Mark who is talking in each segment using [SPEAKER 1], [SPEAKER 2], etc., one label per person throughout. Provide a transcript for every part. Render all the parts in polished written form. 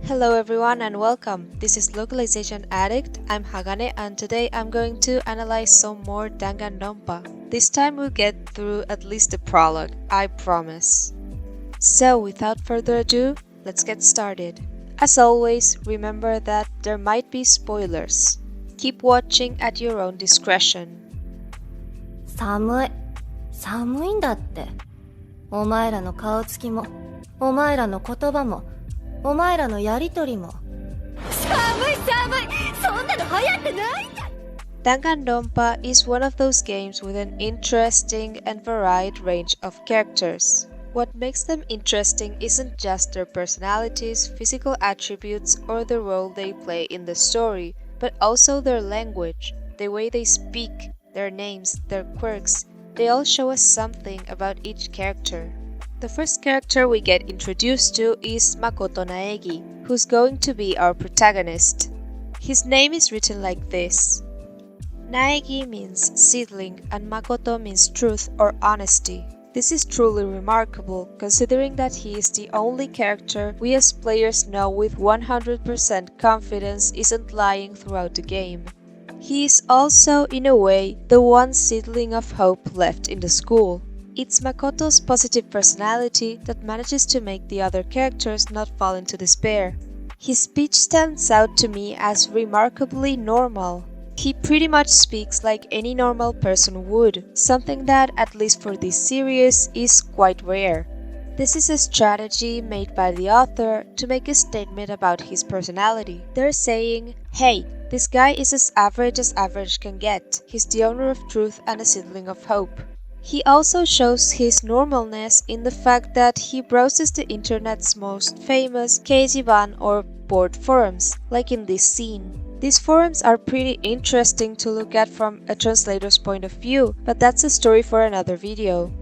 [SPEAKER 1] Hello everyone and welcome. This is Localization Addict. I'm Hagane and today I'm going to analyze some more Danganronpa. This time we'll get through at least the prologue, I promise. So without further ado, let's get started. As always, remember that there might be spoilers. Keep watching at your own discretion.
[SPEAKER 2] 寒いんだって。お前らの顔つきも、お前らの言葉も、お前らのやりとりも。寒いそんなの流行ってないんだ。
[SPEAKER 1] Danganronpa is one of those games with an interesting and varied range of characters. What makes them interesting isn't just their personalities, physical attributes, or the role they play in the story, but also their language, the way they speak, their names, their quirks. They all show us something about each character. The first character we get introduced to is Makoto Naegi, who's going to be our protagonist. His name is written like this. Naegi means seedling and Makoto means truth or honesty. This is truly remarkable considering that he is the only character we as players know with 100% confidence isn't lying throughout the game. He is also, in a way, the one seedling of hope left in the school. It's Makoto's positive personality that manages to make the other characters not fall into despair. His speech stands out to me as remarkably normal. He pretty much speaks like any normal person would, something that, at least for this series, is quite rare. This is a strategy made by the author to make a statement about his personality. They're saying, hey, this guy is as average can get. He's the owner of truth and a seedling of hope. He also shows his normalness in the fact that he browses the internet's most famous keijiban or board forums, like in this scene. These forums are pretty interesting to look at from a translator's point of view, but that's a story for another video.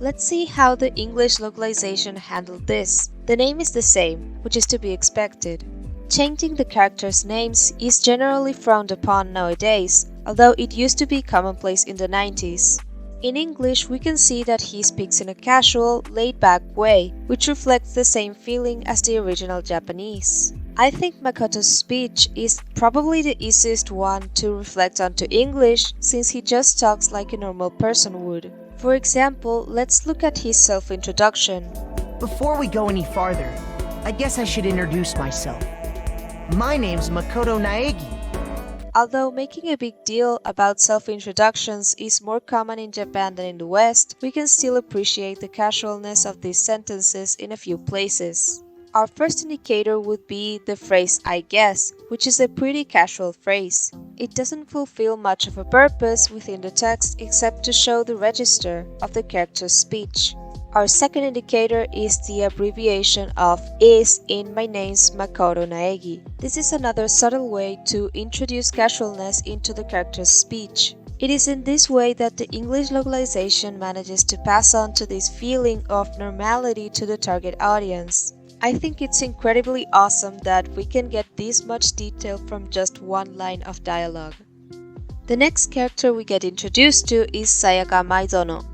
[SPEAKER 1] Let's see how the English localization handled this. The name is the same, which is to be expected. Changing the characters' names is generally frowned upon nowadays, although it used to be commonplace in the 90s. In English, we can see that he speaks in a casual, laid-back way, which reflects the same feeling as the original Japanese. I think Makoto's speech is probably the easiest one to reflect onto English since he just talks like a normal person would. For example, let's look at his self-introduction.
[SPEAKER 3] Before we go any farther, I guess I should introduce myself. My name's Makoto Naegi.
[SPEAKER 1] Although making a big deal about self-introductions is more common in Japan than in the West, we can still appreciate the casualness of these sentences in a few places. Our first indicator would be the phrase I guess, which is a pretty casual phrase. It doesn't fulfill much of a purpose within the text except to show the register of the character's speech. Our second indicator is the abbreviation of is in my name's Makoto Naegi. This is another subtle way to introduce casualness into the character's speech. It is in this way that the English localization manages to pass on to this feeling of normality to the target audience. I think it's incredibly awesome that we can get this much detail from just one line of dialogue. The next character we get introduced to is Sayaka Maizono.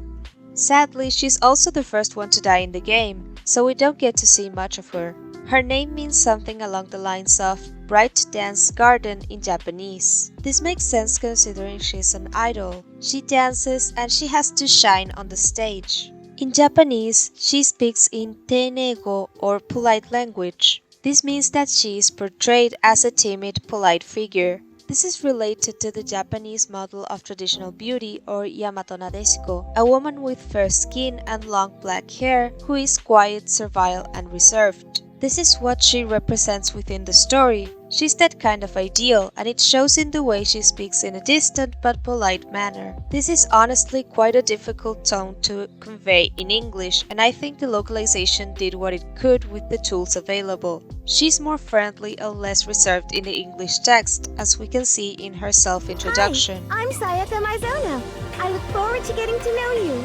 [SPEAKER 1] Sadly, she's also the first one to die in the game, so we don't get to see much of her. Her name means something along the lines of Bright Dance Garden in Japanese. This makes sense considering she's an idol. She dances and she has to shine on the stage. In Japanese, she speaks in teinego or polite language. This means that she is portrayed as a timid, polite figure. This is related to the Japanese model of traditional beauty or Yamato Nadeshiko, a woman with fair skin and long black hair who is quiet, servile, and reserved. This is what she represents within the story. She's that kind of ideal, and it shows in the way she speaks in a distant but polite manner. This is honestly quite a difficult tone to convey in English, and I think the localization did what it could with the tools available. She's more friendly and less reserved in the English text, as we can see in her self-introduction.
[SPEAKER 2] Hi, I'm Sayaka Maizono. I look forward to getting to know you.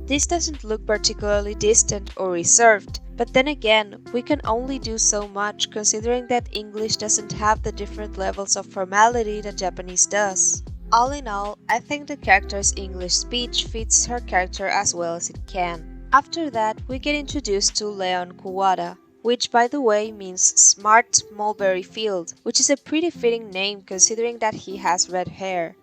[SPEAKER 1] This doesn't look particularly distant or reserved, but then again, we can only do so much considering that English doesn't have the different levels of formality that Japanese does. All in all, I think the character's English speech fits her character as well as it can. After that, we get introduced to Leon Kuwata. which by the way means smart mulberry field, which is a pretty fitting name considering that he has red hair.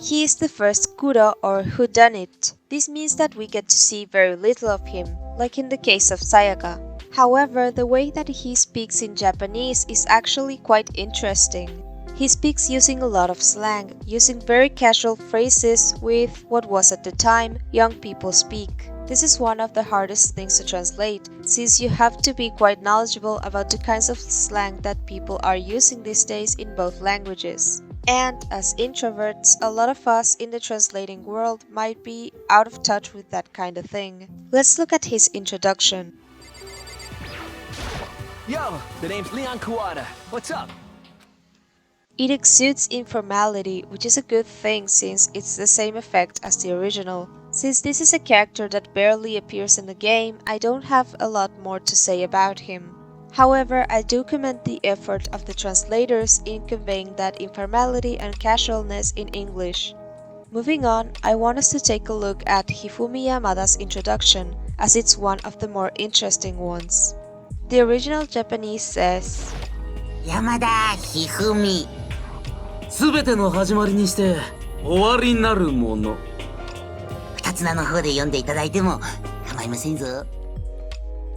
[SPEAKER 1] He is the first Kuro or whodunit. This means that we get to see very little of him, like in the case of Sayaka. However, the way that he speaks in Japanese is actually quite interesting. He speaks using a lot of slang, using very casual phrases with what was at the time young people speak. This is one of the hardest things to translate, since you have to be quite knowledgeable about the kinds of slang that people are using these days in both languages. And as introverts, a lot of us in the translating world might be out of touch with that kind of thing. Let's look at his introduction.
[SPEAKER 4] Yo, the name's Leon Kawada. What's up?
[SPEAKER 1] It exudes informality, which is a good thing since it's the same effect as the original. Since this is a character that barely appears in the game, I don't have a lot more to say about him. However, I do commend the effort of the translators in conveying that informality and casualness in English. Moving on, I want us to take a look at Hifumi Yamada's introduction, as it's one of the more interesting ones. The original Japanese says,
[SPEAKER 5] Yamada Hifumi.
[SPEAKER 4] すべての始まりにして終わりになるもの。
[SPEAKER 5] 二つ名の方で読んでいただいても構いませんぞ。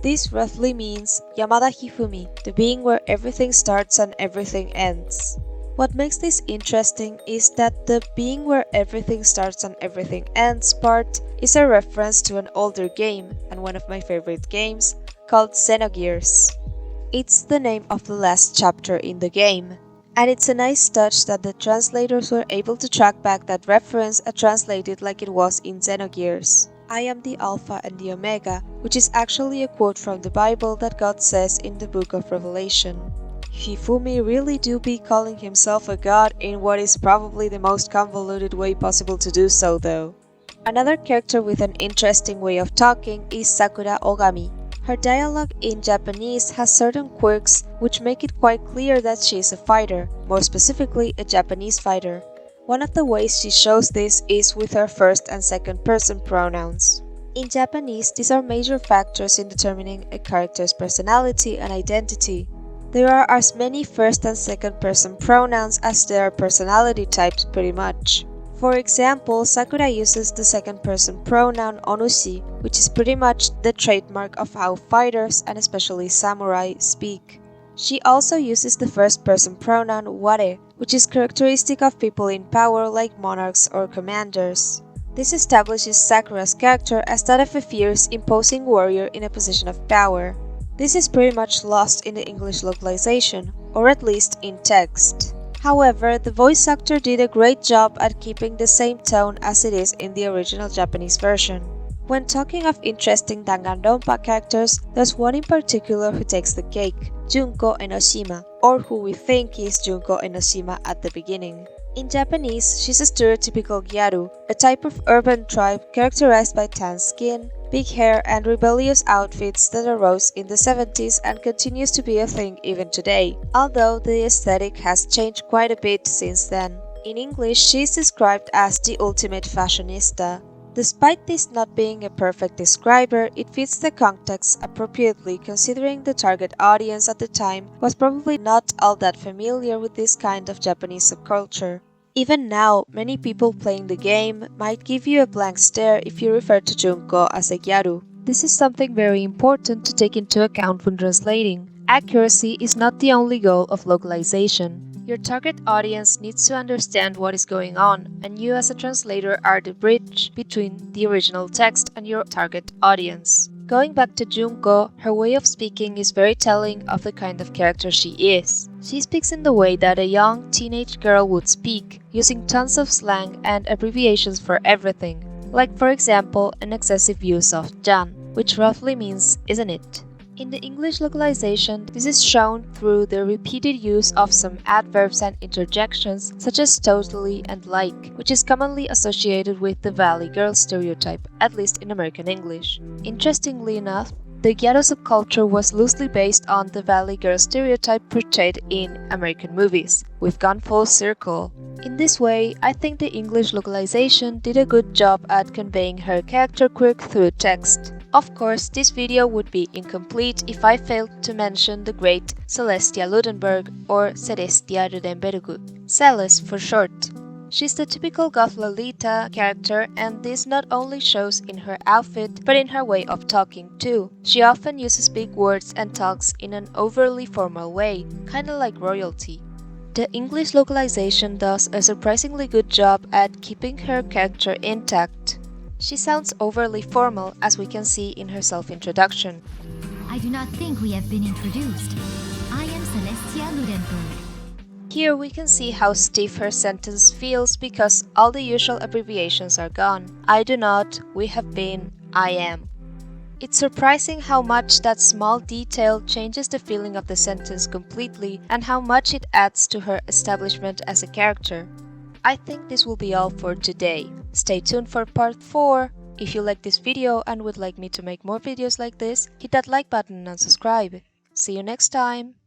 [SPEAKER 1] This roughly means Yamada Hifumi, the being where everything starts and everything ends. What makes this interesting is that the being where everything starts and everything ends part is a reference to an older game, and one of my favorite games, called Xenogears. It's the name of the last chapter in the game, and it's a nice touch that the translators were able to track back that reference and translate it like it was in Xenogears. I am the Alpha and the Omega, which is actually a quote from the Bible that God says in the book of Revelation. Hifumi really do be calling himself a god in what is probably the most convoluted way possible to do so though. Another character with an interesting way of talking is Sakura Ogami. Her dialogue in Japanese has certain quirks which make it quite clear that she is a fighter, more specifically a Japanese fighter. One of the ways she shows this is with her first and second person pronouns. In Japanese, these are major factors in determining a character's personality and identity. There are as many first and second person pronouns as there are personality types pretty much. For example, Sakura uses the second person pronoun onushi, which is pretty much the trademark of how fighters, and especially samurai, speak. She also uses the first person pronoun ware, which is characteristic of people in power like monarchs or commanders. This establishes Sakura's character as that of a fierce, imposing warrior in a position of power. This is pretty much lost in the English localization, or at least in text. However, the voice actor did a great job at keeping the same tone as it is in the original Japanese version. When talking of interesting Danganronpa characters, there's one in particular who takes the cake, Junko Enoshima, or who we think is Junko Enoshima at the beginning. In Japanese, she's a stereotypical Gyaru, a type of urban tribe characterized by tan skin, big hair and rebellious outfits that arose in the 70s and continues to be a thing even today, although the aesthetic has changed quite a bit since then. In English, she is described as the ultimate fashionista. Despite this not being a perfect describer, it fits the context appropriately considering the target audience at the time was probably not all that familiar with this kind of Japanese subculture. Even now, many people playing the game might give you a blank stare if you refer to Junko as a Gyaru. This is something very important to take into account when translating. Accuracy is not the only goal of localization. Your target audience needs to understand what is going on, and you as a translator are the bridge between the original text and your target audience. Going back to Junko, her way of speaking is very telling of the kind of character she is. She speaks in the way that a young teenage girl would speak, using tons of slang and abbreviations for everything, like for example an excessive use of jan, which roughly means isn't it. In the English localization, this is shown through the repeated use of some adverbs and interjections such as totally and like, which is commonly associated with the Valley Girl stereotype, at least in American English. Interestingly enough, The Gyaru subculture was loosely based on the Valley Girl stereotype portrayed in American movies. We've gone full circle. In this way, I think the English localization did a good job at conveying her character quirk through text. Of course, this video would be incomplete if I failed to mention the great Celestia Ludenberg or Celestia Ludenberg, Celes for short. She's the typical goth Lolita character, and this not only shows in her outfit but in her way of talking too. She often uses big words and talks in an overly formal way, kinda like royalty. The English localization does a surprisingly good job at keeping her character intact. She sounds overly formal, as we can see in her self-introduction.
[SPEAKER 6] I do not think we have been introduced. I am Celestia Ludenberg.
[SPEAKER 1] Here we can see how stiff her sentence feels because all the usual abbreviations are gone. I do not, we have been, I am. It's surprising how much that small detail changes the feeling of the sentence completely and how much it adds to her establishment as a character. I think this will be all for today. Stay tuned for part 4. If you like this video and would like me to make more videos like this, hit that like button and subscribe. See you next time!